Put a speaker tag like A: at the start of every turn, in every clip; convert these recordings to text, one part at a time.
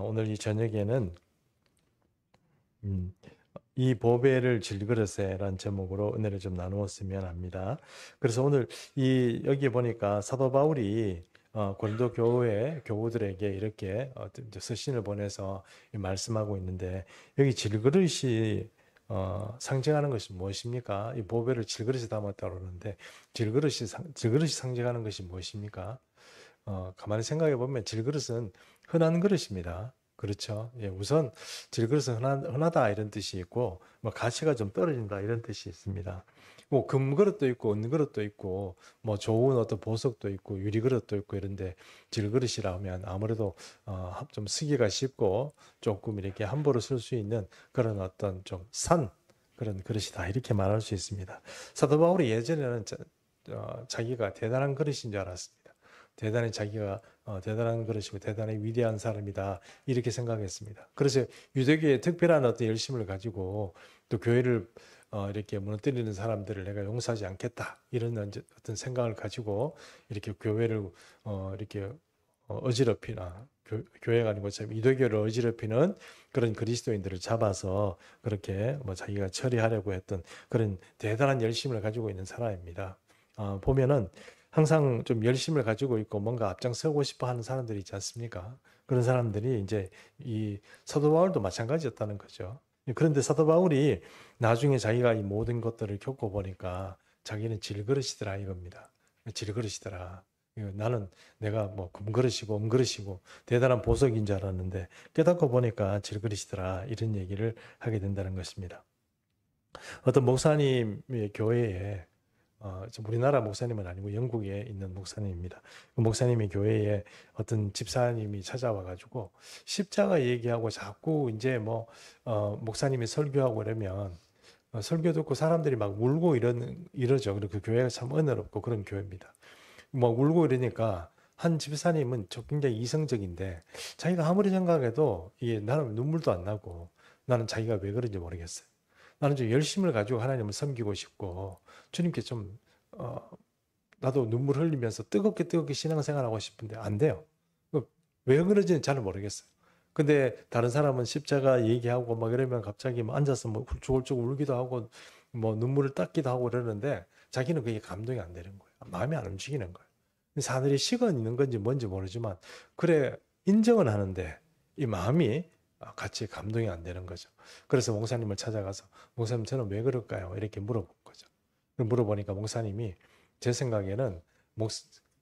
A: 오늘 이 저녁에는 음, 이 보배를 질그릇에라는 제목으로 은혜를 좀 나누었으면 합니다. 그래서 오늘 여기 보니까 사도 바울이 고린도 교회 교우들에게 이렇게 이제 서신을 보내서 말씀하고 있는데, 여기 질그릇이 상징하는 것이 무엇입니까? 이 보배를 질그릇에 담았다고 그러는데, 질그릇이 상징하는 것이 무엇입니까? 가만히 생각해 보면 질그릇은 흔한 그릇입니다. 그렇죠? 예, 우선 질그릇은 흔하다 이런 뜻이 있고, 뭐 가치가 좀 떨어진다 이런 뜻이 있습니다. 뭐 금그릇도 있고 은그릇도 있고, 뭐 좋은 어떤 보석도 있고 유리그릇도 있고 이런데, 질그릇이라 면 아무래도 좀 쓰기가 쉽고 조금 이렇게 함부로 쓸 수 있는 그런 어떤 좀 산 그런 그릇이다 이렇게 말할 수 있습니다. 사도 바울이 예전에는 자기가 대단한 그릇인 줄 알았습니다. 대단히 자기가 대단한 그릇이고 대단히 위대한 사람이다 이렇게 생각했습니다. 그래서 유대교의 특별한 어떤 열심을 가지고 또 교회를 이렇게 무너뜨리는 사람들을 내가 용서하지 않겠다 이런 어떤 생각을 가지고 이렇게 교회를 이렇게 어지럽히나, 교회가 아니고 참 유대교를 어지럽히는 그런 그리스도인들을 잡아서 그렇게 뭐 자기가 처리하려고 했던 그런 대단한 열심을 가지고 있는 사람입니다. 보면은 항상 좀 열심을 가지고 있고 뭔가 앞장서고 싶어 하는 사람들이 있지 않습니까? 그런 사람들이 이제 이 사도 바울도 마찬가지였다는 거죠. 그런데 사도 바울이 나중에 자기가 이 모든 것들을 겪고 보니까 자기는 질그릇이더라 이겁니다. 질그릇이더라. 나는 내가 뭐 금그릇이고 은그릇이고 대단한 보석인 줄 알았는데 깨닫고 보니까 질그릇이더라 이런 얘기를 하게 된다는 것입니다. 어떤 목사님의 교회에 우리나라 목사님은 아니고 영국에 있는 목사님입니다. 그 목사님이 교회에 어떤 집사님이 찾아와 가지고 십자가 얘기하고 자꾸 이제 목사님이 설교하고 이러면 설교 듣고 사람들이 막 울고 이러죠. 그리고 그 교회가 참 은혜롭고 그런 교회입니다. 뭐 울고 이러니까 한 집사님은 굉장히 이성적인데, 자기가 아무리 생각해도 이게 나는 눈물도 안 나고, 나는 자기가 왜 그런지 모르겠어요. 나는 좀 열심을 가지고 하나님을 섬기고 싶고 주님께 좀 나도 눈물 흘리면서 뜨겁게 신앙생활하고 싶은데 안 돼요. 왜 그런지는 잘 모르겠어요. 근데 다른 사람은 십자가 얘기하고 막 이러면 갑자기 뭐 앉아서 뭐 조글조글 울기도 하고 뭐 눈물을 닦기도 하고 그러는데, 자기는 그게 감동이 안 되는 거예요. 마음이 안 움직이는 거예요. 사람들이 식은 있는 건지 뭔지 모르지만 그래 인정은 하는데 이 마음이 같이 감동이 안 되는 거죠. 그래서 목사님을 찾아가서 목사님 저는 왜 그럴까요? 이렇게 물어본 거죠. 물어보니까 목사님이 제 생각에는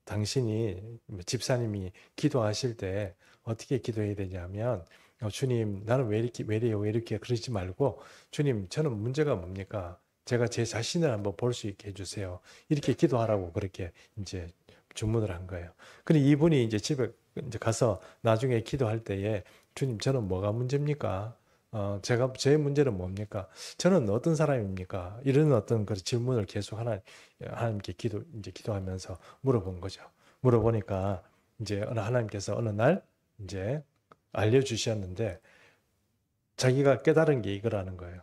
A: 당신이 집사님이 기도하실 때 어떻게 기도해야 되냐면, 주님 나는 왜 이렇게 그러지 말고, 주님 저는 문제가 뭡니까? 제가 제 자신을 한번 볼 수 있게 해주세요. 이렇게 기도하라고 그렇게 이제 주문을 한 거예요. 근데 이분이 이제 집에 이제 가서 나중에 기도할 때에, 주님 저는 뭐가 문제입니까? 제 문제는 뭡니까? 저는 어떤 사람입니까? 이런 어떤 그 질문을 계속 하나님께 기도하면서 물어본 거죠. 물어보니까 이제 하나님께서 어느 날 이제 알려주셨는데, 자기가 깨달은 게 이거라는 거예요.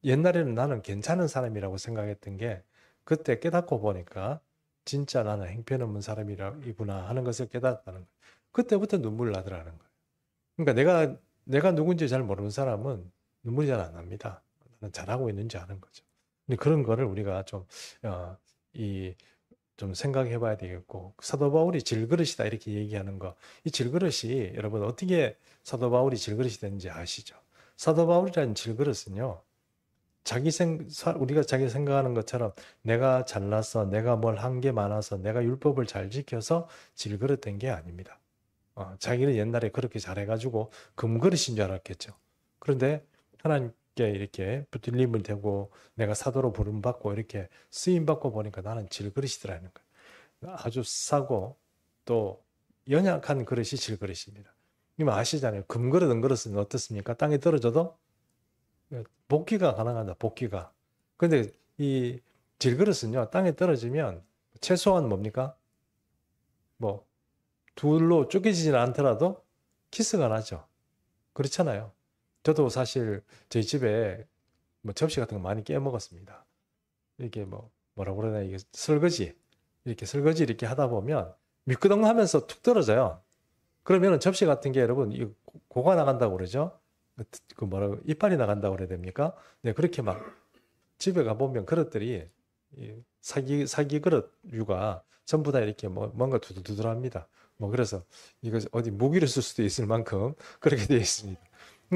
A: 옛날에는 나는 괜찮은 사람이라고 생각했던 게, 그때 깨닫고 보니까 진짜 나는 형편없는 사람이구나 하는 것을 깨닫았다는 거예요. 그때부터 눈물 나더라는 거예요. 그러니까 내가 누군지 잘 모르는 사람은 눈물이 잘 안 납니다. 나는 잘하고 있는지 아는 거죠. 근데 그런 거를 우리가 어, 이, 좀 생각해 봐야 되겠고, 사도 바울이 질그릇이다 이렇게 얘기하는 거, 이 질그릇이 여러분 어떻게 사도 바울이 질그릇이 되는지 아시죠? 사도 바울이라는 질그릇은요, 우리가 자기 생각하는 것처럼 내가 잘나서, 내가 뭘 한 게 많아서, 내가 율법을 잘 지켜서 질그릇 된 게 아닙니다. 자기는 옛날에 그렇게 잘해가지고 금그릇인 줄 알았겠죠. 그런데 하나님께 이렇게 붙들림을 대고 내가 사도로 부름받고 이렇게 쓰임받고 보니까 나는 질그릇이더라는 거예요. 아주 싸고 또 연약한 그릇이 질그릇입니다. 이거 아시잖아요. 금그릇, 은그릇은 어떻습니까? 땅에 떨어져도 복귀가 가능하다, 복귀가. 근데 이 질그릇은요, 땅에 떨어지면 최소한 뭡니까? 뭐, 둘로 쪼개지진 않더라도 키스가 나죠. 그렇잖아요. 저도 사실 저희 집에 뭐 접시 같은 거 많이 깨먹었습니다. 이렇게 뭐라고 그러나, 이게 설거지 이렇게 하다 보면 미끄덩하면서 툭 떨어져요. 그러면 접시 같은 게 여러분 고가 나간다고 그러죠. 그 뭐라고 이빨이 나간다고 그래야 됩니까? 네, 그렇게 막 집에 가보면 그릇들이 사기 그릇류가 전부 다 이렇게 뭔가 두들두들합니다. 그래서 이거 어디 무기를 쓸 수도 있을 만큼 그렇게 되어 있습니다.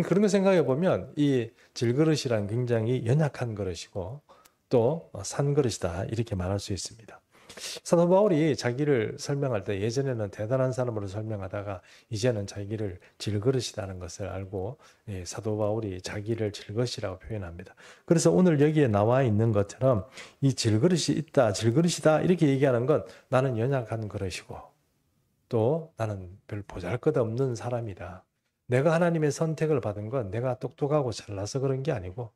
A: 그런 거 생각해 보면 이 질그릇이란 굉장히 연약한 그릇이고 또 산 그릇이다 이렇게 말할 수 있습니다. 사도 바울이 자기를 설명할 때 예전에는 대단한 사람으로 설명하다가 이제는 자기를 질그릇이라는 것을 알고 사도 바울이 자기를 질그릇이라고 표현합니다. 그래서 오늘 여기에 나와 있는 것처럼 이 질그릇이 있다, 질그릇이다 이렇게 얘기하는 건 나는 연약한 그릇이고 또 나는 별 보잘것없는 사람이다. 내가 하나님의 선택을 받은 건 내가 똑똑하고 잘나서 그런 게 아니고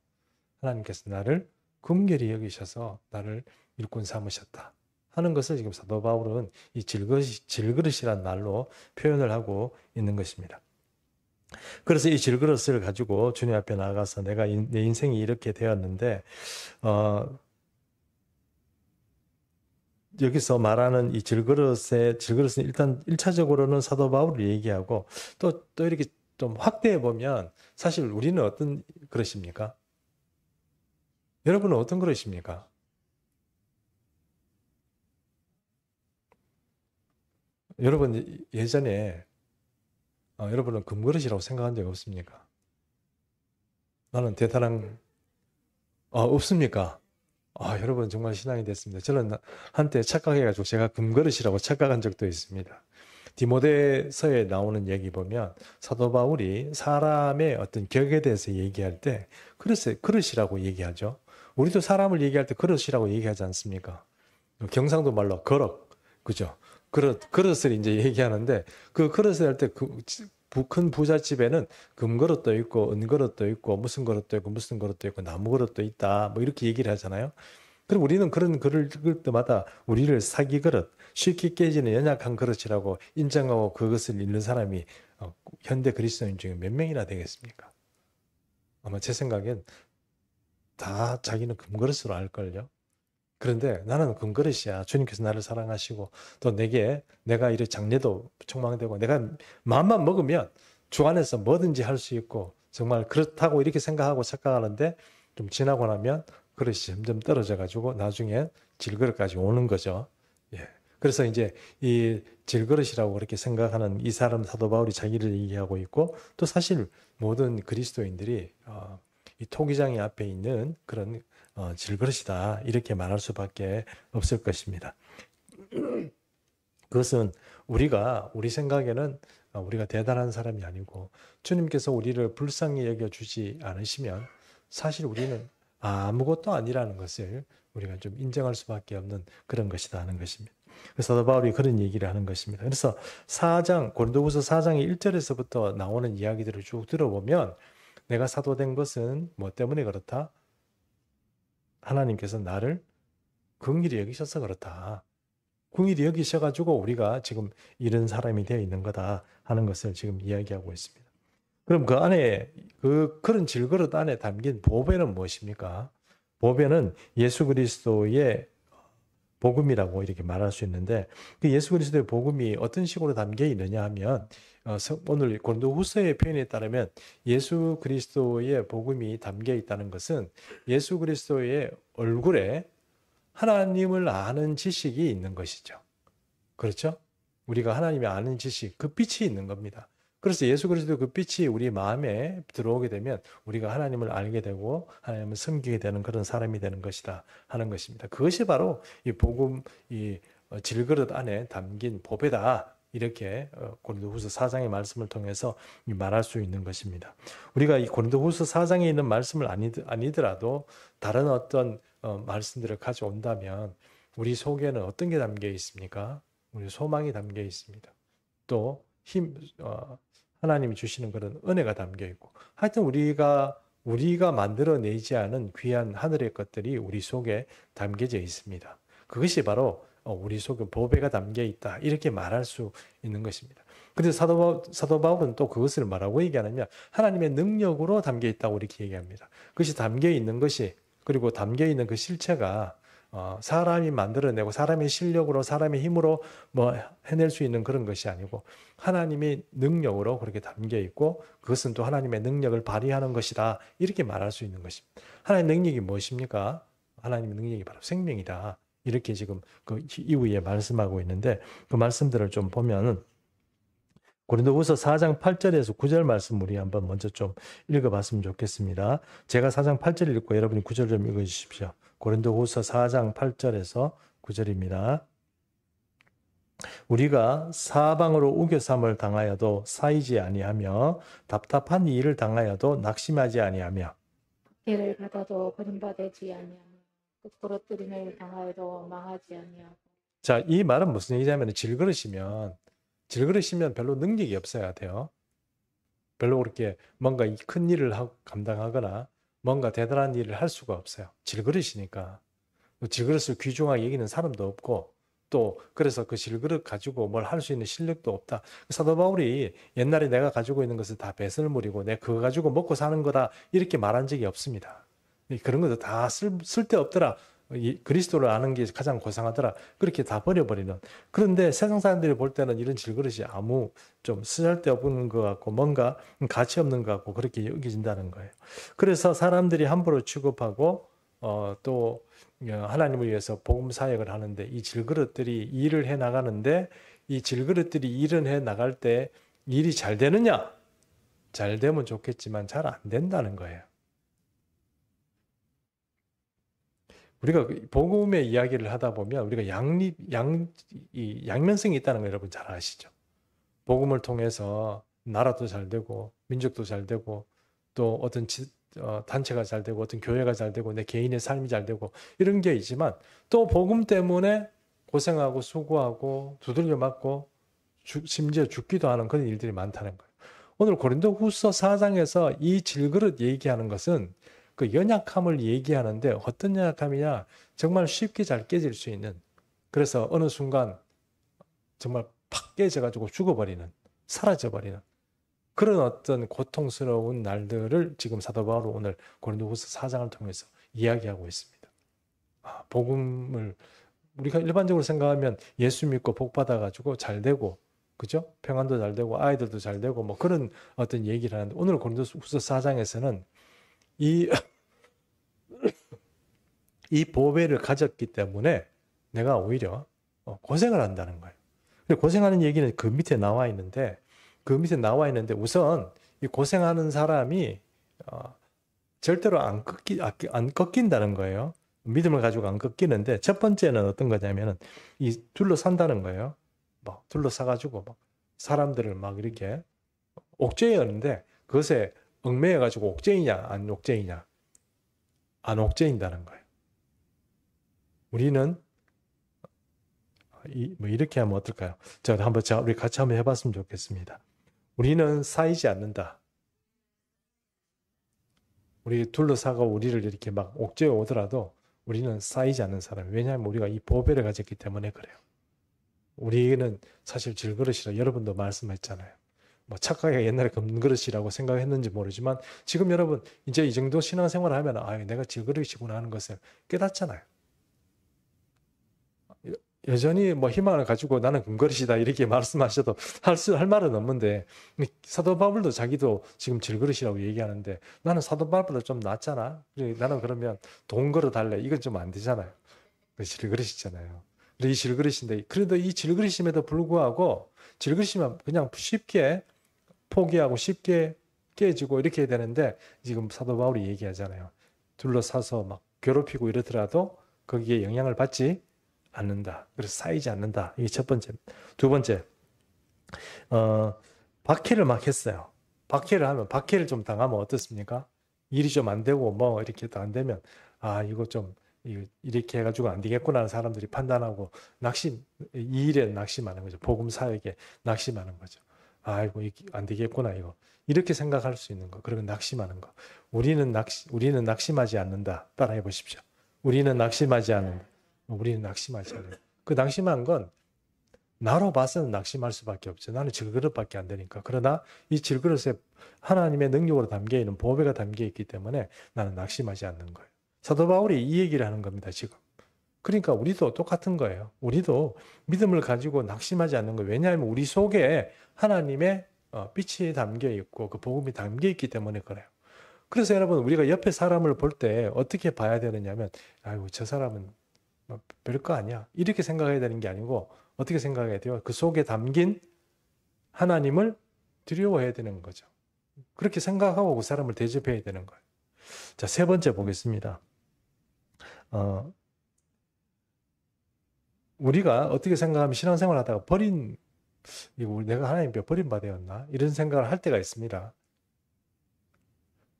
A: 하나님께서 나를 긍휼히 여기셔서 나를 일꾼 삼으셨다 하는 것을 지금 사도 바울은 이 질그릇이란 말로 표현을 하고 있는 것입니다. 그래서 이 질그릇을 가지고 주님 앞에 나가서 내가 내 인생이 이렇게 되었는데 여기서 말하는 이 질그릇은 일단 1차적으로는 사도 바울을 얘기하고 또 이렇게 좀 확대해 보면 사실 우리는 어떤 그릇입니까? 여러분은 어떤 그릇입니까? 여러분 예전에 여러분은 금그릇이라고 생각한 적 없습니까? 나는 대단한 없습니까? 여러분 정말 신앙이 됐습니다. 저는 한때 착각해가지고 제가 금그릇이라고 착각한 적도 있습니다. 디모데서에 나오는 얘기 보면 사도 바울이 사람의 어떤 격에 대해서 얘기할 때 그릇이라고 얘기하죠. 우리도 사람을 얘기할 때 그릇이라고 얘기하지 않습니까? 경상도 말로 그릇, 그죠? 그릇을 이제 얘기하는데 그 그릇을 할 때 큰 부잣집에는 금그릇도 있고 은그릇도 있고 무슨 그릇도 있고 무슨 그릇도 있고 나무 그릇도 있다 뭐 이렇게 얘기를 하잖아요. 그럼 우리는 그런 그릇마다 우리를 사기 그릇, 쉽게 깨지는 연약한 그릇이라고 인정하고 그것을 잃는 사람이 현대 그리스도인 중에 몇 명이나 되겠습니까? 아마 제 생각엔 다 자기는 금그릇으로 알걸요. 그런데 나는 금그릇이야. 주님께서 나를 사랑하시고 또 내가 이렇게 장래도 촉망되고 내가 마음만 먹으면 주 안에서 뭐든지 할 수 있고 정말 그렇다고 이렇게 생각하고 착각하는데 좀 지나고 나면 그릇이 점점 떨어져 가지고 나중에 질그릇까지 오는 거죠. 예. 그래서 이제 이 질그릇이라고 그렇게 생각하는 이 사람 사도 바울이 자기를 얘기하고 있고 또 사실 모든 그리스도인들이 이 토기장이 앞에 있는 그런 질그릇이다 이렇게 말할 수밖에 없을 것입니다. 그것은 우리 생각에는 우리가 대단한 사람이 아니고 주님께서 우리를 불쌍히 여겨주지 않으시면 사실 우리는 아무것도 아니라는 것을 우리가 좀 인정할 수밖에 없는 그런 것이다 하는 것입니다. 그래서 사도 바울이 그런 얘기를 하는 것입니다. 그래서 고린도후서 4장의 1절에서부터 나오는 이야기들을 쭉 들어보면 내가 사도된 것은 뭐 때문에 그렇다? 하나님께서 나를 긍휼히 여기셔서 그렇다. 긍휼히 여기셔가지고 우리가 지금 이런 사람이 되어 있는 거다 하는 것을 지금 이야기하고 있습니다. 그럼 그 안에 그런 질그릇 안에 담긴 보배는 무엇입니까? 보배는 예수 그리스도의 복음이라고 이렇게 말할 수 있는데 그 예수 그리스도의 복음이 어떤 식으로 담겨 있느냐 하면 오늘 고린도후서의 표현에 따르면 예수 그리스도의 복음이 담겨 있다는 것은 예수 그리스도의 얼굴에 하나님을 아는 지식이 있는 것이죠. 그렇죠? 우리가 하나님을 아는 지식, 그 빛이 있는 겁니다. 그래서 예수 그리스도 그 빛이 우리 마음에 들어오게 되면 우리가 하나님을 알게 되고 하나님을 섬기게 되는 그런 사람이 되는 것이다 하는 것입니다. 그것이 바로 이 복음, 이 질그릇 안에 담긴 보배다. 이렇게 고린도후서 4장의 말씀을 통해서 말할 수 있는 것입니다. 우리가 이 고린도후서 4장에 있는 말씀을 아니더라도 다른 어떤 말씀들을 가져온다면 우리 속에는 어떤 게 담겨 있습니까? 우리 소망이 담겨 있습니다. 또 하나님이 주시는 그런 은혜가 담겨 있고 하여튼 우리가 만들어내지 않은 귀한 하늘의 것들이 우리 속에 담겨져 있습니다. 그것이 바로 우리 속에 보배가 담겨 있다 이렇게 말할 수 있는 것입니다. 그래서 사도 바울은 또 그것을 뭐라고 얘기하느냐 하나님의 능력으로 담겨 있다고 이렇게 얘기합니다. 그것이 담겨 있는 것이 그리고 담겨 있는 그 실체가 사람이 만들어내고 사람의 실력으로 사람의 힘으로 뭐 해낼 수 있는 그런 것이 아니고 하나님의 능력으로 그렇게 담겨 있고 그것은 또 하나님의 능력을 발휘하는 것이다. 이렇게 말할 수 있는 것입니다. 하나님의 능력이 무엇입니까? 하나님의 능력이 바로 생명이다. 이렇게 지금 그 이후에 말씀하고 있는데 그 말씀들을 좀 보면 고린도후서 4장 8절에서 9절 말씀 우리 한번 먼저 좀 읽어봤으면 좋겠습니다. 제가 4장 8절 읽고 여러분이 9절 좀 읽어주십시오. 고린도후서 4장 8절에서 9절입니다. 우리가 사방으로 우겨삼을 당하여도 사이지 아니하며 답답한 일을 당하여도 낙심하지 아니하며
B: 박해를 받아도 버림받지 아니하며 부러뜨림을 당하여도 망하지 아니하고.
A: 자, 이 말은 무슨 얘기냐면 질그릇이면 별로 능력이 없어야 돼요. 별로 그렇게 뭔가 큰 일을 감당하거나 뭔가 대단한 일을 할 수가 없어요. 질그릇이니까. 질그릇을 귀중하게 여기는 사람도 없고 또 그래서 그 질그릇 가지고 뭘 할 수 있는 실력도 없다. 사도 바울이 옛날에 내가 가지고 있는 것은 다 배설물이고 내가 그거 가지고 먹고 사는 거다 이렇게 말한 적이 없습니다. 그런 것도 다 쓸데없더라. 그리스도를 아는 게 가장 고상하더라. 그렇게 다 버려버리는. 그런데 세상 사람들이 볼 때는 이런 질그릇이 아무 좀 쓸데없는 것 같고 뭔가 가치 없는 것 같고 그렇게 여겨진다는 거예요. 그래서 사람들이 함부로 취급하고 또 하나님을 위해서 복음 사역을 하는데 이 질그릇들이 일을 해 나가는데 이 질그릇들이 일을 해 나갈 때 일이 잘 되느냐? 잘 되면 좋겠지만 잘 안 된다는 거예요. 우리가 복음의 이야기를 하다 보면 우리가 양면성이 있다는 거 여러분 잘 아시죠? 복음을 통해서 나라도 잘 되고 민족도 잘 되고 또 어떤 단체가 잘 되고 어떤 교회가 잘 되고 내 개인의 삶이 잘 되고 이런 게 있지만 또 복음 때문에 고생하고 수고하고 두들겨 맞고 심지어 죽기도 하는 그런 일들이 많다는 거예요. 오늘 고린도후서 4장에서 이 질그릇 얘기하는 것은 그 연약함을 얘기하는데 어떤 연약함이냐? 정말 쉽게 잘 깨질 수 있는 그래서 어느 순간 정말 팍 깨져가지고 죽어버리는 사라져버리는 그런 어떤 고통스러운 날들을 지금 사도 바울은 오늘 고린도후서 4장을 통해서 이야기하고 있습니다. 복음을 우리가 일반적으로 생각하면 예수 믿고 복 받아가지고 잘 되고 그죠? 평안도 잘 되고 아이들도 잘 되고 뭐 그런 어떤 얘기를 하는데 오늘 고린도후서 4장에서는 이 보배를 가졌기 때문에 내가 오히려 고생을 한다는 거예요. 근데 고생하는 얘기는 그 밑에 나와 있는데 우선 이 고생하는 사람이 절대로 안 꺾인다는 거예요. 믿음을 가지고 안 꺾이는데 첫 번째는 어떤 거냐면은 이 둘러산다는 거예요. 막 둘러싸가지고 막 사람들을 막 이렇게 옥죄이하는데 그것에 얽매여가지고 옥죄이냐 안 옥죄이냐 안 옥죄인다는 거예요. 우리는 뭐 이렇게 하면 어떨까요? 우리 같이 한번 해봤으면 좋겠습니다. 우리는 쌓이지 않는다. 우리 둘러싸고 우리를 이렇게 막 옥죄어 오더라도 우리는 쌓이지 않는 사람이에요. 왜냐하면 우리가 이 보배를 가졌기 때문에 그래요. 우리는 사실 질그릇이라 여러분도 말씀했잖아요. 뭐 착하게 옛날에 금그릇이라고 생각했는지 모르지만 지금 여러분 이제 이 정도 신앙생활을 하면 내가 질그릇이구나 하는 것을 깨닫잖아요. 여전히 뭐 희망을 가지고 나는 금그릇이다 이렇게 말씀하셔도 할 말은 없는데 사도 바울도 자기도 지금 질그릇이라고 얘기하는데 나는 사도 바울보다 좀 낫잖아. 나는 그러면 돈그릇 할래. 이건 좀 안 되잖아요. 그 질그릇이잖아요. 이 질그릇인데 그래도 이 질그릇임에도 불구하고 질그릇이면 그냥 쉽게 포기하고 쉽게 깨지고 이렇게 되는데 지금 사도 바울이 얘기하잖아요. 둘러싸서 막 괴롭히고 이러더라도 거기에 영향을 받지 않는다. 그래서 쌓이지 않는다. 이게 첫 번째. 두 번째, 박해를 막 했어요. 박해를 좀 당하면 어떻습니까? 일이 좀 안 되고 뭐 이렇게 안 되면 이거 좀 이렇게 해가지고 안 되겠구나 하는 사람들이 판단하고 이 일에 낙심하는 거죠. 복음 사역에 낙심하는 거죠. 이거 안 되겠구나 이거. 이렇게 생각할 수 있는 거. 그리고 낙심하는 거. 우리는 낙심하지 않는다. 따라해 보십시오. 우리는 낙심하지 않는다. 우리는 낙심하지 않는다. 그 낙심한 건 나로 봐서는 낙심할 수밖에 없죠. 나는 질그릇밖에 안 되니까. 그러나 이 질그릇에 하나님의 능력으로 담겨있는 보배가 담겨있기 때문에 나는 낙심하지 않는 거예요. 사도 바울이 이 얘기를 하는 겁니다. 지금. 그러니까 우리도 똑같은 거예요. 우리도 믿음을 가지고 낙심하지 않는 거예요. 왜냐하면 우리 속에 하나님의 빛이 담겨 있고 그 복음이 담겨 있기 때문에 그래요. 그래서 여러분 우리가 옆에 사람을 볼 때 어떻게 봐야 되느냐면 아이고 저 사람은 뭐 별거 아니야. 이렇게 생각해야 되는 게 아니고 어떻게 생각해야 돼요? 그 속에 담긴 하나님을 두려워해야 되는 거죠. 그렇게 생각하고 그 사람을 대접해야 되는 거예요. 자, 세 번째 보겠습니다. 우리가 어떻게 생각하면 신앙생활 하다가 이거 내가 하나님 버림받았나? 이런 생각을 할 때가 있습니다.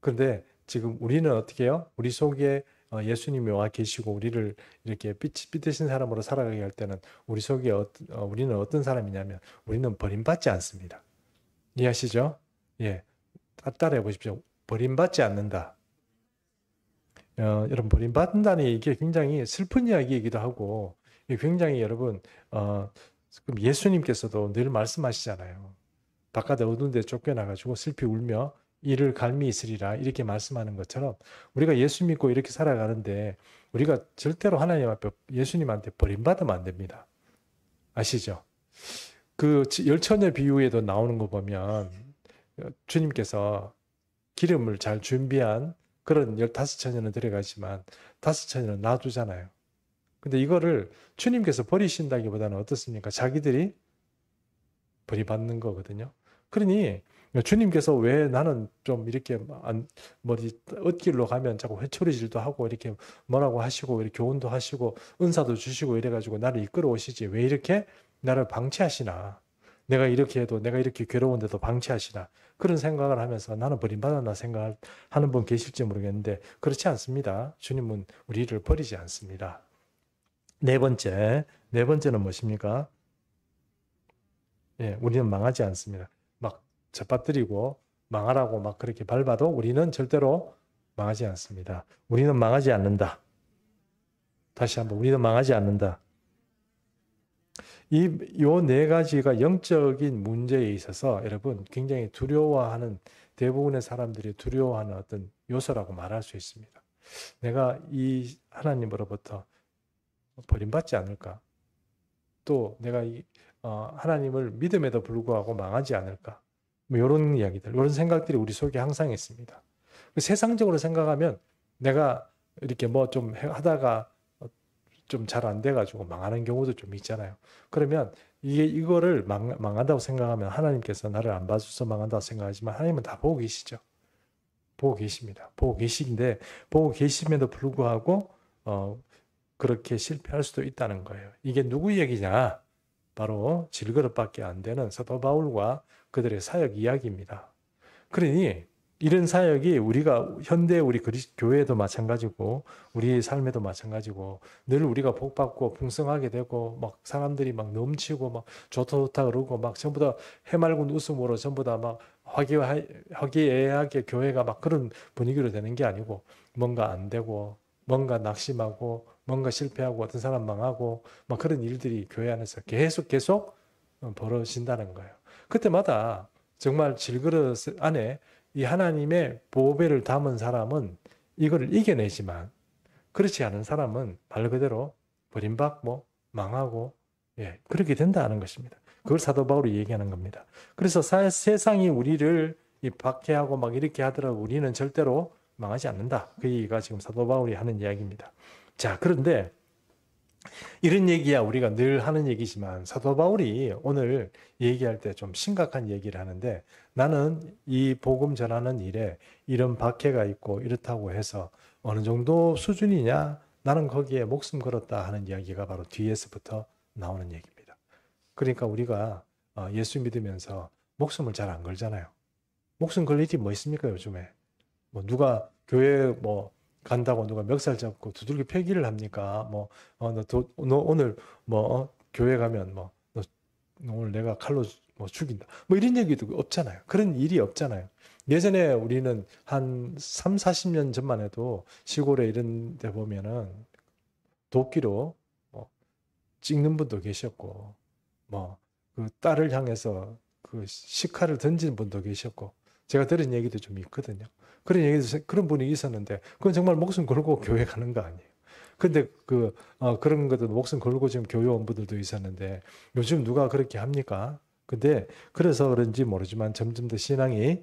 A: 그런데 지금 우리는 어떻게 해요? 우리 속에 예수님이 와 계시고 우리를 이렇게 빛 되신 사람으로 살아가게 할 때는 우리 속에 우리는 어떤 사람이냐면 우리는 버림받지 않습니다. 이해하시죠? 예, 따라해 보십시오. 버림받지 않는다. 여러분 버림받는다는 이게 굉장히 슬픈 이야기이기도 하고 굉장히 여러분 그럼 예수님께서도 늘 말씀하시잖아요. 바깥에 어두운 데 쫓겨나가지고 슬피 울며 이를 갈미 있으리라 이렇게 말씀하는 것처럼 우리가 예수 믿고 이렇게 살아가는데 우리가 절대로 하나님 앞에 예수님한테 버림받으면 안 됩니다. 아시죠? 그 열처녀 비유에도 나오는 거 보면 주님께서 기름을 잘 준비한 그런 15처녀는 데려가지만 5처녀는 놔두잖아요. 근데 이거를 주님께서 버리신다기보다는 어떻습니까? 자기들이 버림받는 거거든요. 그러니 주님께서 왜 나는 좀 이렇게 엇길로 가면 자꾸 회초리질도 하고 이렇게 뭐라고 하시고 이렇게 교훈도 하시고 은사도 주시고 이래가지고 나를 이끌어 오시지 왜 이렇게 나를 방치하시나? 내가 이렇게 해도 내가 이렇게 괴로운데도 방치하시나? 그런 생각을 하면서 나는 버림받았나 생각하는 분 계실지 모르겠는데 그렇지 않습니다. 주님은 우리를 버리지 않습니다. 네 번째는 무엇입니까? 예, 우리는 망하지 않습니다. 막 짓밟들이고 망하라고 막 그렇게 밟아도 우리는 절대로 망하지 않습니다. 우리는 망하지 않는다. 다시 한번 우리는 망하지 않는다. 요 네 가지가 영적인 문제에 있어서 여러분 굉장히 두려워하는 대부분의 사람들이 두려워하는 어떤 요소라고 말할 수 있습니다. 내가 이 하나님으로부터 버림받지 않을까? 또 내가 하나님을 믿음에도 불구하고 망하지 않을까? 뭐 이런 이야기들, 이런 생각들이 우리 속에 항상 있습니다. 세상적으로 생각하면 내가 이렇게 뭐 좀 하다가 좀 잘 안 돼가지고 망하는 경우도 좀 있잖아요. 그러면 이거를 망한다고 생각하면 하나님께서 나를 안 봐줘서 망한다고 생각하지만 하나님은 다 보고 계시죠. 보고 계십니다. 보고 계신데 보고 계심에도 불구하고 그렇게 실패할 수도 있다는 거예요. 이게 누구 얘기냐? 바로 질그릇밖에 안 되는 사도 바울과 그들의 사역 이야기입니다. 그러니 이런 사역이 우리가 현대 우리 교회에도 마찬가지고 우리 삶에도 마찬가지고 늘 우리가 복받고 풍성하게 되고 막 사람들이 막 넘치고 막 좋다 좋다 그러고 막 전부 다 해맑은 웃음으로 전부 다 막 화기애애하게 교회가 막 그런 분위기로 되는 게 아니고 뭔가 안 되고 뭔가 낙심하고 뭔가 실패하고 어떤 사람 망하고 막 그런 일들이 교회 안에서 계속 벌어진다는 거예요. 그때마다 정말 질그릇 안에 이 하나님의 보배를 담은 사람은 이거를 이겨내지만 그렇지 않은 사람은 말 그대로 버림받고 망하고 그렇게 된다는 것입니다. 그걸 사도 바울이 얘기하는 겁니다. 그래서 세상이 우리를 박해하고 막 이렇게 하더라도 우리는 절대로 망하지 않는다. 그 얘기가 지금 사도 바울이 하는 이야기입니다. 자, 그런데 이런 얘기야 우리가 늘 하는 얘기지만 사도 바울이 오늘 얘기할 때 좀 심각한 얘기를 하는데 나는 이 복음 전하는 일에 이런 박해가 있고 이렇다고 해서 어느 정도 수준이냐 나는 거기에 목숨 걸었다 하는 이야기가 바로 뒤에서부터 나오는 얘기입니다. 그러니까 우리가 예수 믿으면서 목숨을 잘 안 걸잖아요. 목숨 걸 일이 뭐 있습니까 요즘에? 뭐 누가 교회 간다고 누가 멱살 잡고 두들겨 패기를 합니까? 너 오늘 교회 가면 너 오늘 내가 칼로 죽인다. 이런 얘기도 없잖아요. 그런 일이 없잖아요. 예전에 우리는 한 3, 40년 전만 해도 시골에 이런 데 보면은 도끼로 찍는 분도 계셨고 그 딸을 향해서 그 식칼을 던지는 분도 계셨고 제가 들은 얘기도 좀 있거든요. 그런 분이 있었는데 그건 정말 목숨 걸고 교회 가는 거 아니에요. 근데 그런 것도 목숨 걸고 지금 교회원부들도 있었는데 요즘 누가 그렇게 합니까? 근데 그래서 그런지 모르지만 점점 더 신앙이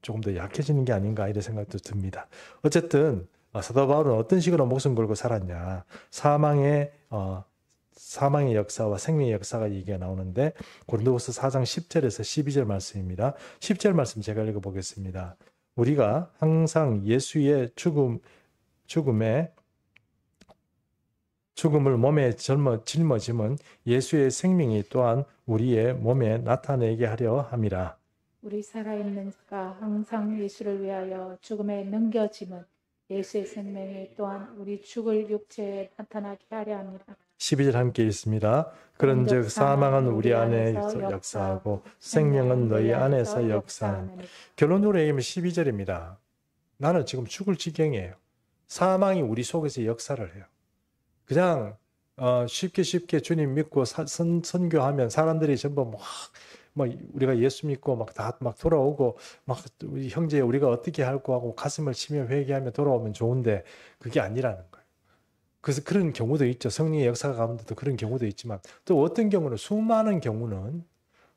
A: 조금 더 약해지는 게 아닌가 이런 생각도 듭니다. 어쨌든 사도 바울은 어떤 식으로 목숨 걸고 살았냐. 사망의 역사와 생명의 역사가 얘기가 나오는데 고린도후서 4장 10절에서 12절 말씀입니다. 10절 말씀 제가 읽어보겠습니다. 우리가 항상 예수의 죽음을 몸에 짊어짐은 예수의 생명이 또한 우리의 몸에 나타내게 하려 함이라.
B: 우리 살아있는 자가 항상 예수를 위하여 죽음에 넘겨짐은 예수의 생명이 또한 우리 죽을 육체에 나타나게 하려 합니다.
A: 12절 함께 읽습니다. 그런즉 사망은 우리 안에서 역사하고 생명은 너희 안에서 역사하는. 결론으로 얘기하면 12절입니다. 나는 지금 죽을 지경이에요. 사망이 우리 속에서 역사를 해요. 그냥 쉽게 주님 믿고 선교하면 사람들이 전부 막 우리가 예수 믿고 막 돌아오고 막 우리 형제 우리가 어떻게 할거 하고 가슴을 치며 회개하며 돌아오면 좋은데 그게 아니라는 거예요. 그래서 그런 경우도 있죠. 성령의 역사가 가운데도 그런 경우도 있지만 또 어떤 경우는 수많은 경우는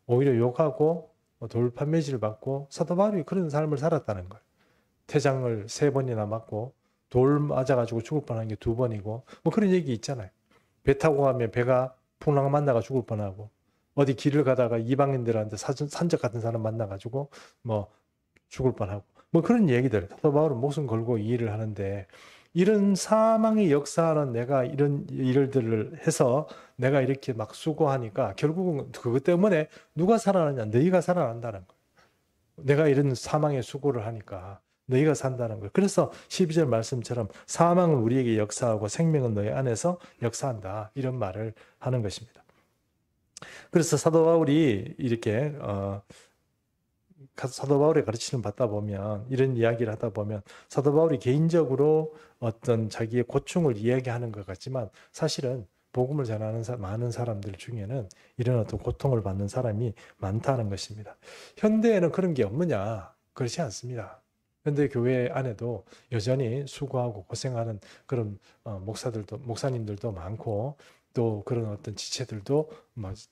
A: 오히려 욕하고 돌판매질을 받고 사도 바울이 그런 삶을 살았다는 거예요. 태장을 3번이나 맞고 돌 맞아가지고 죽을 뻔한 게 2번이고 뭐 그런 얘기 있잖아요. 배 타고 가면 배가 풍랑 만나가 죽을 뻔하고 어디 길을 가다가 이방인들한테 산적 같은 사람 만나가지고 뭐 죽을 뻔하고 뭐 그런 얘기들. 사도 바울은 목숨 걸고 이 일을 하는데 이런 사망의 역사는 내가 이런 일들을 해서 내가 이렇게 막 수고하니까 결국은 그것 때문에 누가 살아나냐? 너희가 살아난다는 거예요. 내가 이런 사망의 수고를 하니까 너희가 산다는 거예요. 그래서 12절 말씀처럼 사망은 우리에게 역사하고 생명은 너희 안에서 역사한다. 이런 말을 하는 것입니다. 그래서 사도 바울이 이렇게 사도 바울의 가르침을 받다 보면 이런 이야기를 하다 보면 사도 바울이 개인적으로 어떤 자기의 고충을 이야기하는 것 같지만 사실은 복음을 전하는 많은 사람들 중에는 이런 어떤 고통을 받는 사람이 많다는 것입니다. 현대에는 그런 게 없느냐? 그렇지 않습니다. 현대 교회 안에도 여전히 수고하고 고생하는 그런 목사님들도 많고 또 그런 어떤 지체들도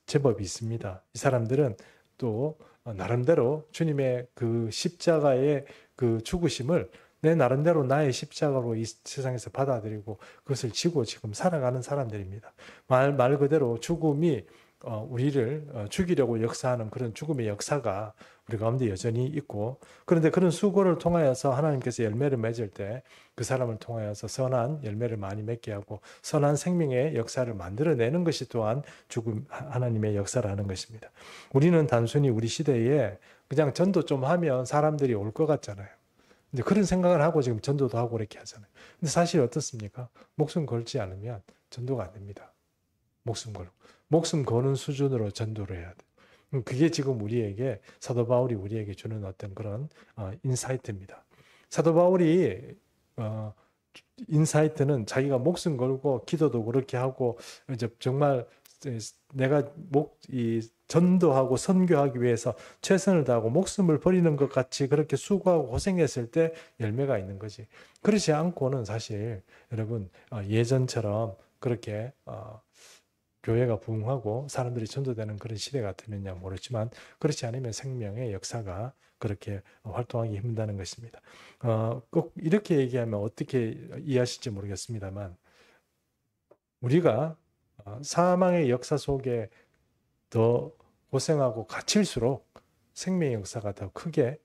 A: 제법 있습니다. 이 사람들은 또 나름대로 주님의 그 십자가의 그 죽으심을 내 나름대로 나의 십자가로 이 세상에서 받아들이고 그것을 지고 지금 살아가는 사람들입니다. 말 그대로 죽음이 우리를 죽이려고 역사하는 그런 죽음의 역사가 우리 가운데 여전히 있고 그런데 그런 수고를 통하여서 하나님께서 열매를 맺을 때 그 사람을 통하여서 선한 열매를 많이 맺게 하고 선한 생명의 역사를 만들어내는 것이 또한 하나님의 역사라는 것입니다. 우리는 단순히 우리 시대에 그냥 전도 좀 하면 사람들이 올 것 같잖아요. 근데 그런 생각을 하고 지금 전도도 하고 이렇게 하잖아요. 근데 사실 어떻습니까? 목숨 걸지 않으면 전도가 안 됩니다. 목숨 거는 수준으로 전도를 해야 돼요. 그게 지금 사도 바울이 우리에게 주는 어떤 그런 인사이트입니다. 사도 바울이 인사이트는 자기가 목숨 걸고 기도도 그렇게 하고 이제 정말 내가 전도하고 선교하기 위해서 최선을 다하고 목숨을 버리는 것 같이 그렇게 수고하고 고생했을 때 열매가 있는 거지. 그렇지 않고는 사실 여러분 예전처럼 그렇게 교회가 부흥하고 사람들이 전도되는 그런 시대 같으면야 모르지만 그렇지 않으면 생명의 역사가 그렇게 활동하기 힘든다는 것입니다. 꼭 이렇게 얘기하면 어떻게 이해하실지 모르겠습니다만 우리가 사망의 역사 속에 더 고생하고 갇힐수록 생명의 역사가 더 크게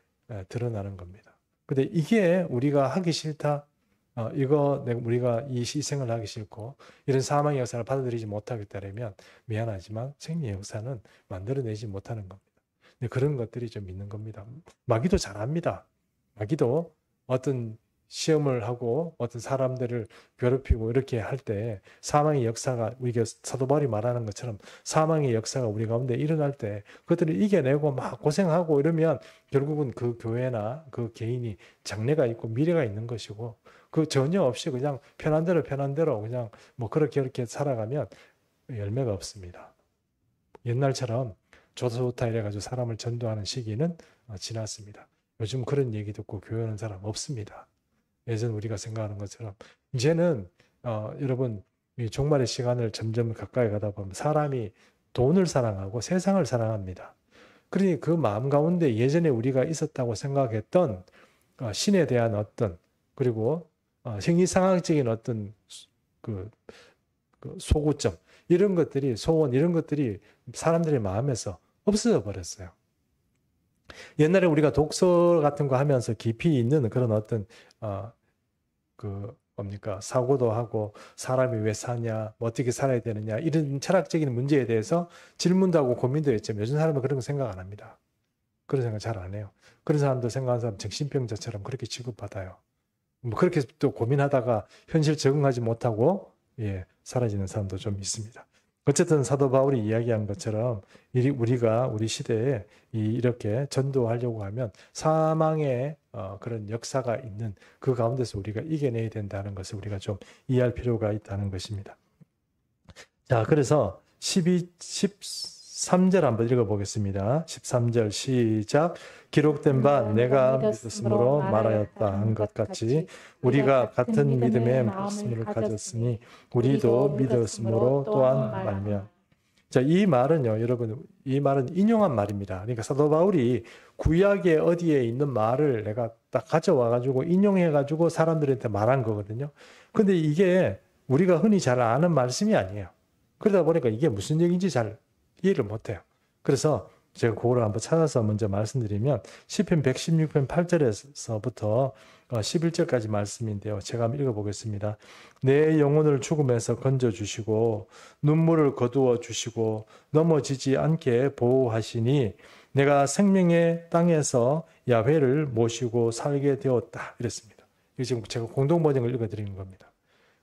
A: 드러나는 겁니다. 근데 이게 우리가 하기 싫다. 우리가 이 희생을 하기 싫고 이런 사망의 역사를 받아들이지 못하겠다면 미안하지만 생명의 역사는 만들어내지 못하는 겁니다. 근데 그런 것들이 좀 있는 겁니다. 마귀도 잘합니다. 마귀도 어떤 시험을 하고 어떤 사람들을 괴롭히고 이렇게 할 때 사망의 역사가 우리가 사도 바울이 말하는 것처럼 사망의 역사가 우리 가운데 일어날 때 그것들을 이겨내고 막 고생하고 이러면 결국은 그 교회나 그 개인이 장래가 있고 미래가 있는 것이고 그 전혀 없이 그냥 편한 대로 그냥 뭐 그렇게 살아가면 열매가 없습니다. 옛날처럼 좋다 이래가지고 사람을 전도하는 시기는 지났습니다. 요즘 그런 얘기 듣고 교회 오는 사람 없습니다. 예전 우리가 생각하는 것처럼 이제는 여러분 이 종말의 시간을 점점 가까이 가다 보면 사람이 돈을 사랑하고 세상을 사랑합니다. 그러니 그 마음 가운데 예전에 우리가 있었다고 생각했던 신에 대한 어떤 그리고 형이상학적인 어떤 그, 그 소구점 이런 것들이 소원 이런 것들이 사람들의 마음에서 없어져 버렸어요. 옛날에 우리가 독서 같은 거 하면서 깊이 있는 그런 어떤 그 뭡니까 사고도 하고 사람이 왜 사냐 뭐 어떻게 살아야 되느냐 이런 철학적인 문제에 대해서 질문도 하고 고민도 했지만 요즘 사람은 그런 거 생각 안 합니다. 그런 생각 잘 안 해요. 그런 사람들 생각하는 사람 정신병자처럼 그렇게 취급받아요. 뭐 그렇게 또 고민하다가 현실 적응하지 못하고 사라지는 사람도 좀 있습니다. 어쨌든 사도 바울이 이야기한 것처럼 우리가 우리 시대에 이렇게 전도하려고 하면 사망의 그런 역사가 있는 그 가운데서 우리가 이겨내야 된다는 것을 우리가 좀 이해할 필요가 있다는 것입니다. 자, 그래서 13절 한번 읽어보겠습니다. 13절 시작. 기록된 바 내가 믿었으므로 말하였다 한 것 같이 우리가 같은 믿음의 말씀을 가졌으니 우리도 믿었으므로 또한 말며. 자, 이 말은요, 여러분, 이 말은 인용한 말입니다. 그러니까 사도 바울이 구약의 어디에 있는 말을 내가 딱 가져와가지고 인용해가지고 사람들한테 말한 거거든요. 근데 이게 우리가 흔히 잘 아는 말씀이 아니에요. 그러다 보니까 이게 무슨 얘기인지 잘 이해를 못해요. 그래서 제가 그거를 한번 찾아서 먼저 말씀드리면 시편 116편 8절에서부터 11절까지 말씀인데요. 제가 한번 읽어보겠습니다. 내 영혼을 죽음에서 건져주시고 눈물을 거두어 주시고 넘어지지 않게 보호하시니 내가 생명의 땅에서 야훼를 모시고 살게 되었다. 이랬습니다. 이거 지금 제가 공동번역을 읽어드리는 겁니다.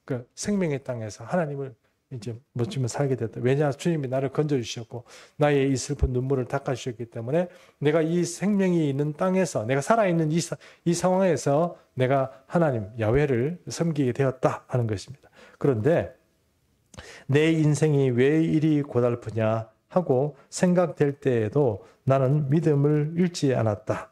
A: 그 생명의 땅에서 하나님을 이제 멋지면 살게 됐다. 왜냐? 주님이 나를 건져주셨고 나의 이 슬픈 눈물을 닦아주셨기 때문에 내가 이 생명이 있는 땅에서 내가 살아있는 이 상황에서 내가 하나님 야훼를 섬기게 되었다 하는 것입니다. 그런데 내 인생이 왜 이리 고달프냐 하고 생각될 때에도 나는 믿음을 잃지 않았다.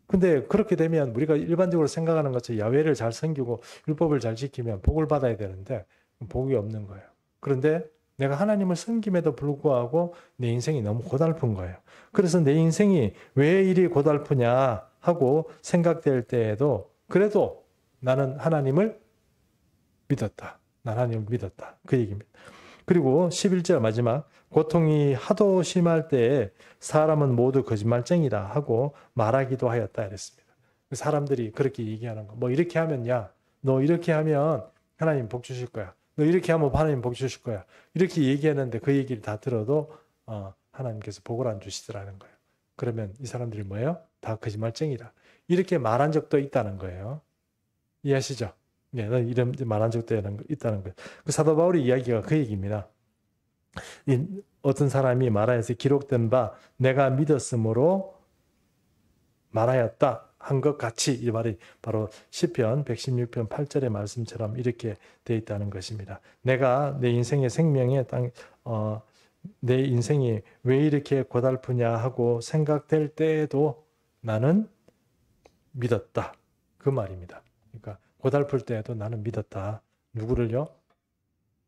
A: 근데 그렇게 되면 우리가 일반적으로 생각하는 것처럼 야훼를 잘 섬기고 율법을 잘 지키면 복을 받아야 되는데 복이 없는 거예요. 그런데 내가 하나님을 섬김에도 불구하고 내 인생이 너무 고달픈 거예요. 그래서 내 인생이 왜 이리 고달프냐 하고 생각될 때에도 그래도 나는 하나님을 믿었다. 난 하나님을 믿었다. 그 얘기입니다. 그리고 11절 마지막 고통이 하도 심할 때에 사람은 모두 거짓말쟁이다 하고 말하기도 하였다 이랬습니다. 사람들이 그렇게 얘기하는 거. 뭐 이렇게 하면 너 이렇게 하면 하나님 복 주실 거야. 너 이렇게 하면 하나님 복 주실 거야. 이렇게 얘기하는데 그 얘기를 다 들어도 하나님께서 복을 안 주시더라는 거예요. 그러면 이 사람들이 뭐예요? 다 거짓말쟁이다. 이렇게 말한 적도 있다는 거예요. 이해하시죠? 네, 이런 말한 적도 있다는 거예요. 그 사도 바울의 이야기가 그 얘기입니다. 어떤 사람이 말하여서 기록된 바 내가 믿었으므로 말하였다 한 것 같이 이 말이 바로 시편 116편 8절의 말씀처럼 이렇게 되어 있다는 것입니다. 내가 내 인생의 생명에 내 인생이 왜 이렇게 고달프냐 하고 생각될 때에도 나는 믿었다. 그 말입니다. 그러니까 고달플 때에도 나는 믿었다. 누구를요?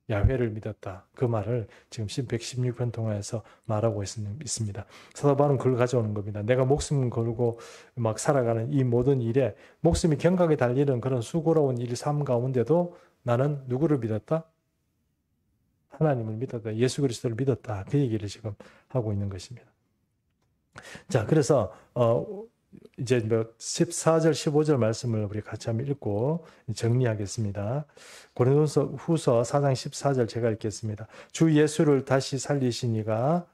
A: 야훼를 믿었다. 그 말을 지금 116편 통해서 말하고 있습니다. 사도 바울은 그걸 가져오는 겁니다. 내가 목숨 걸고 막 살아가는 이 모든 일에 목숨이 경각에 달리는 그런 수고로운 일 삶 가운데도 나는 누구를 믿었다? 하나님을 믿었다. 예수 그리스도를 믿었다. 그 얘기를 지금 하고 있는 것입니다. 자, 그래서 이제 14절, 15절 말씀을 우리 같이 한번 읽고 정리하겠습니다. 고린도서 후서 4장 14절 제가 읽겠습니다. 주 예수를 다시 살리시니가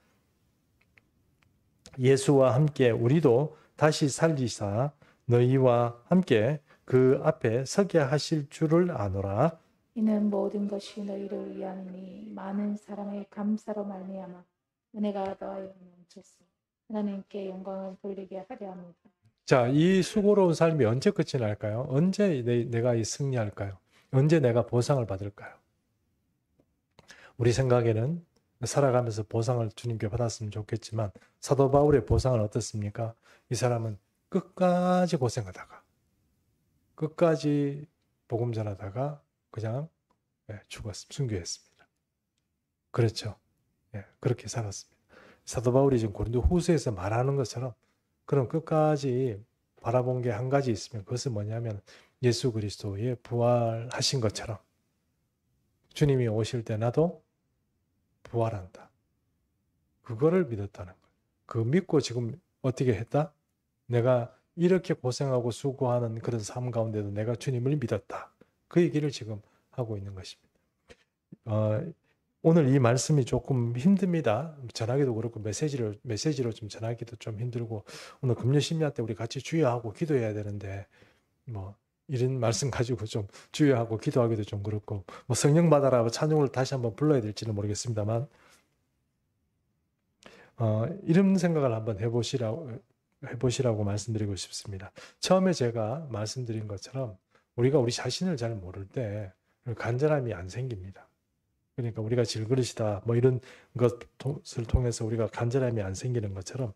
A: 예수와 함께 우리도 다시 살리사 너희와 함께 그 앞에 서게 하실 줄을 아노라.
B: 이는 모든 것이 너희를 위함이니 많은 사람의 감사로 말미암아 은혜가 더하여 넘쳤으니 하나님께 영광을 돌리게 하려 합니다.
A: 자, 이 수고로운 삶이 언제 끝이 날까요? 언제 내가 이 승리할까요? 언제 내가 보상을 받을까요? 우리 생각에는 살아가면서 보상을 주님께 받았으면 좋겠지만 사도 바울의 보상은 어떻습니까? 이 사람은 끝까지 고생하다가 끝까지 복음 전하다가 그냥 순교했습니다. 그렇죠. 그렇게 살았습니다. 사도 바울이 지금 고린도 후서에서 말하는 것처럼 그럼 끝까지 바라본 게 한 가지 있으면 그것은 뭐냐면 예수 그리스도의 부활하신 것처럼 주님이 오실 때 나도 부활한다. 그거를 믿었다는 거예요. 그 믿고 지금 어떻게 했다? 내가 이렇게 고생하고 수고하는 그런 삶 가운데도 내가 주님을 믿었다. 그 얘기를 지금 하고 있는 것입니다. 오늘 이 말씀이 조금 힘듭니다. 전하기도 그렇고 메시지로 좀 전하기도 좀 힘들고 오늘 금요 심야 때 우리 같이 주여하고 기도해야 되는데 뭐 이런 말씀 가지고 좀 주여하고 기도하기도 좀 그렇고 뭐 성령 받아라 찬송을 다시 한번 불러야 될지는 모르겠습니다만 이런 생각을 한번 해보시라고 말씀드리고 싶습니다. 처음에 제가 말씀드린 것처럼 우리가 우리 자신을 잘 모를 때 간절함이 안 생깁니다. 그러니까 우리가 질그릇이다 뭐 이런 것을 통해서 우리가 간절함이 안 생기는 것처럼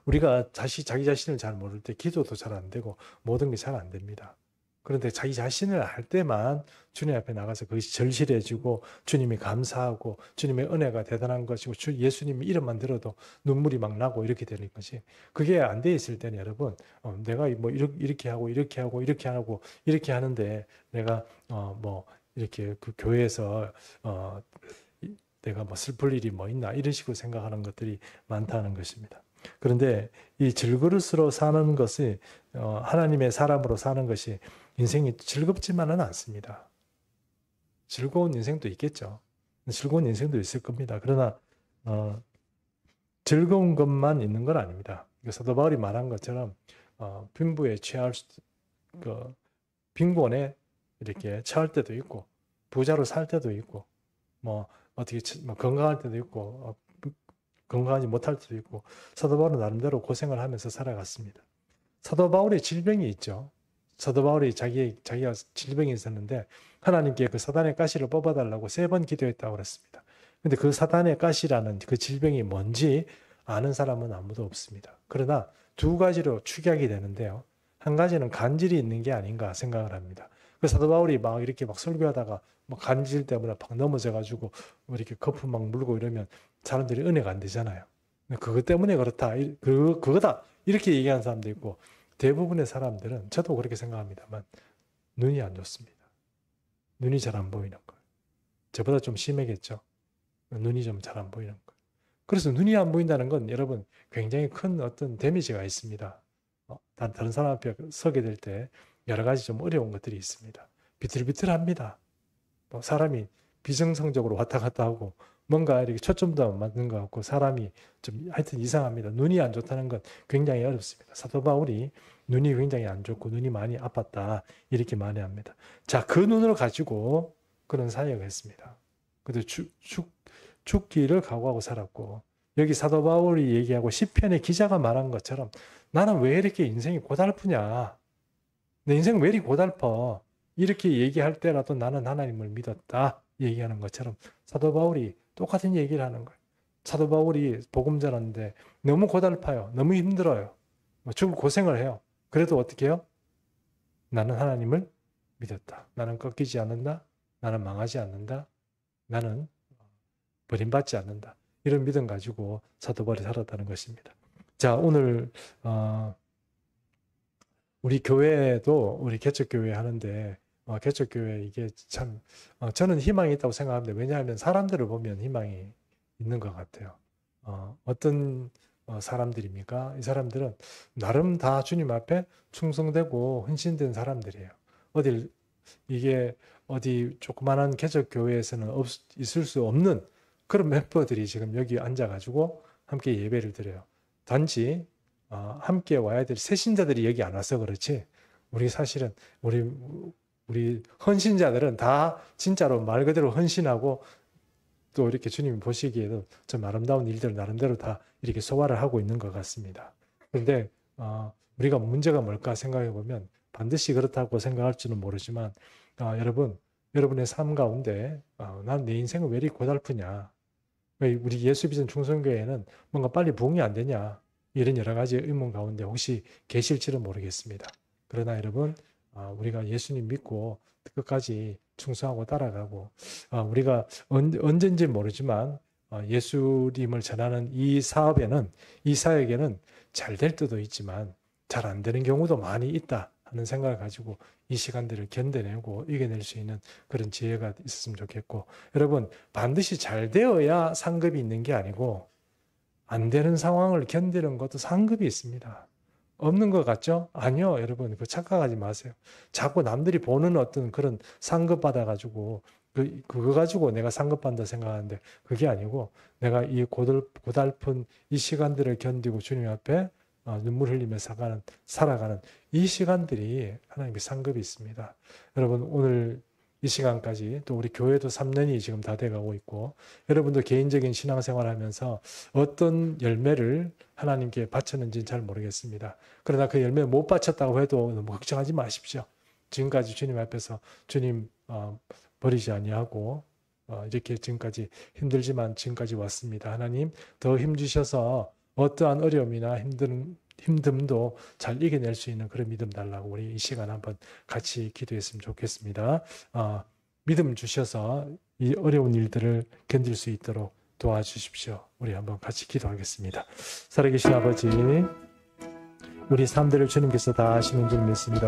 A: 우리가 자기 자신을 잘 모를 때 기도도 잘 안 되고 모든 게 잘 안 됩니다. 그런데 자기 자신을 알 때만 주님 앞에 나가서 그것이 절실해지고 주님이 감사하고 주님의 은혜가 대단한 것이고 예수님 이름만 들어도 눈물이 막 나고 이렇게 되는 것이 그게 안 돼 있을 때는 여러분 내가 뭐 이렇게 하고 이렇게 하고 이렇게 하고 이렇게 하는데 내가 뭐 이렇게 그 교회에서 내가 뭐 슬플 일이 뭐 있나 이런 식으로 생각하는 것들이 많다는 것입니다. 그런데 이 질그릇으로 사는 것이 하나님의 사람으로 사는 것이 인생이 즐겁지만은 않습니다. 즐거운 인생도 있겠죠. 즐거운 인생도 있을 겁니다. 그러나 즐거운 것만 있는 건 아닙니다. 사도 바울이 말한 것처럼 빈부에 취할 빈곤에 이렇게 처할 때도 있고 부자로 살 때도 있고 뭐 어떻게 건강할 때도 있고 건강하지 못할 때도 있고 사도 바울은 나름대로 고생을 하면서 살아갔습니다. 사도 바울의 질병이 있죠. 사도 바울이 자기가 질병이 있었는데 하나님께 그 사단의 가시를 뽑아달라고 3번 기도했다고 그랬습니다. 근데 그 사단의 가시라는 그 질병이 뭔지 아는 사람은 아무도 없습니다. 그러나 2가지로 축약이 되는데요. 한 가지는 간질이 있는 게 아닌가 생각을 합니다. 그 사도 바울이 막 이렇게 막 설교하다가 막 간질 때문에 막 넘어져가지고 이렇게 거품 막 물고 이러면 사람들이 은혜가 안 되잖아요. 그것 때문에 그렇다. 그거다. 이렇게 얘기하는 사람도 있고 대부분의 사람들은 저도 그렇게 생각합니다만 눈이 안 좋습니다. 눈이 잘 안 보이는 거예요. 저보다 좀 심하겠죠. 눈이 좀 잘 안 보이는 거예요. 그래서 눈이 안 보인다는 건 여러분 굉장히 큰 어떤 데미지가 있습니다. 다른 사람 앞에 서게 될 때 여러 가지 좀 어려운 것들이 있습니다. 비틀비틀합니다. 사람이 비정상적으로 왔다 갔다 하고 뭔가 이렇게 초점도 안 맞는 것 같고 사람이 좀 하여튼 이상합니다. 눈이 안 좋다는 건 굉장히 어렵습니다. 사도 바울이 눈이 굉장히 안 좋고 눈이 많이 아팠다 이렇게 말합니다. 자, 그 눈을 가지고 그런 사역을 했습니다. 그래도 죽기를 각오하고 살았고 여기 사도 바울이 얘기하고 시편의 기자가 말한 것처럼 나는 왜 이렇게 인생이 고달프냐? 내 인생 왜 이렇게 고달퍼? 이렇게 얘기할 때라도 나는 하나님을 믿었다 얘기하는 것처럼 사도 바울이 똑같은 얘기를 하는 거예요. 사도 바울이 복음 전하는데 너무 고달파요. 너무 힘들어요. 죽을 고생을 해요. 그래도 어떻게 해요? 나는 하나님을 믿었다. 나는 꺾이지 않는다. 나는 망하지 않는다. 나는 버림받지 않는다. 이런 믿음 가지고 사도 바울이 살았다는 것입니다. 자, 오늘 우리 교회도 우리 개척교회 하는데 개척교회 이게 참 저는 희망이 있다고 생각합니다. 왜냐하면 사람들을 보면 희망이 있는 것 같아요. 어떤 사람들입니까? 이 사람들은 나름 다 주님 앞에 충성되고 헌신된 사람들이에요. 어디 조그만한 개척교회에서는 있을 수 없는 그런 멤버들이 지금 여기 앉아가지고 함께 예배를 드려요. 단지 함께 와야 될 새신자들이 여기 안 와서 그렇지 우리 사실은 우리 헌신자들은 다 진짜로 말 그대로 헌신하고 또 이렇게 주님이 보시기에도 좀 아름다운 일들 나름대로 다 이렇게 소화를 하고 있는 것 같습니다. 그런데 우리가 문제가 뭘까 생각해 보면 반드시 그렇다고 생각할지는 모르지만 여러분의 삶 가운데 난 내 인생은 왜 이리 고달프냐? 왜 우리 예수비전 충성교회는 뭔가 빨리 부흥이 안 되냐? 이런 여러 가지 의문 가운데 혹시 계실지는 모르겠습니다. 그러나 여러분 우리가 예수님 믿고 끝까지 충성하고 따라가고 우리가 언젠지 모르지만 예수님을 전하는 이 사업에는 이 사역에는 잘 될 때도 있지만 잘 안 되는 경우도 많이 있다 하는 생각을 가지고 이 시간들을 견뎌내고 이겨낼 수 있는 그런 지혜가 있었으면 좋겠고 여러분 반드시 잘 되어야 상급이 있는 게 아니고 안 되는 상황을 견디는 것도 상급이 있습니다. 없는 것 같죠? 아니요, 여러분. 그 착각하지 마세요. 자꾸 남들이 보는 어떤 그런 상급 받아가지고 그거 가지고 내가 상급 받는다 생각하는데 그게 아니고 내가 이 고달픈 이 시간들을 견디고 주님 앞에 눈물 흘리며 살아가는 이 시간들이 하나님의 상급이 있습니다. 여러분 오늘 이 시간까지 또 우리 교회도 3년이 지금 다 돼가고 있고 여러분도 개인적인 신앙생활 하면서 어떤 열매를 하나님께 바쳤는지는 잘 모르겠습니다. 그러나 그 열매 못 바쳤다고 해도 너무 걱정하지 마십시오. 지금까지 주님 앞에서 주님 버리지 아니하고 이렇게 지금까지 힘들지만 지금까지 왔습니다. 하나님 더 힘주셔서 어떠한 어려움이나 힘듦도 잘 이겨낼 수 있는 그런 믿음 달라고 우리 이 시간 한번 같이 기도했으면 좋겠습니다. 믿음 주셔서 이 어려운 일들을 견딜 수 있도록 도와주십시오. 우리 한번 같이 기도하겠습니다. 살아계신 아버지, 우리 삶들을 주님께서 다 아시는 줄 믿습니다.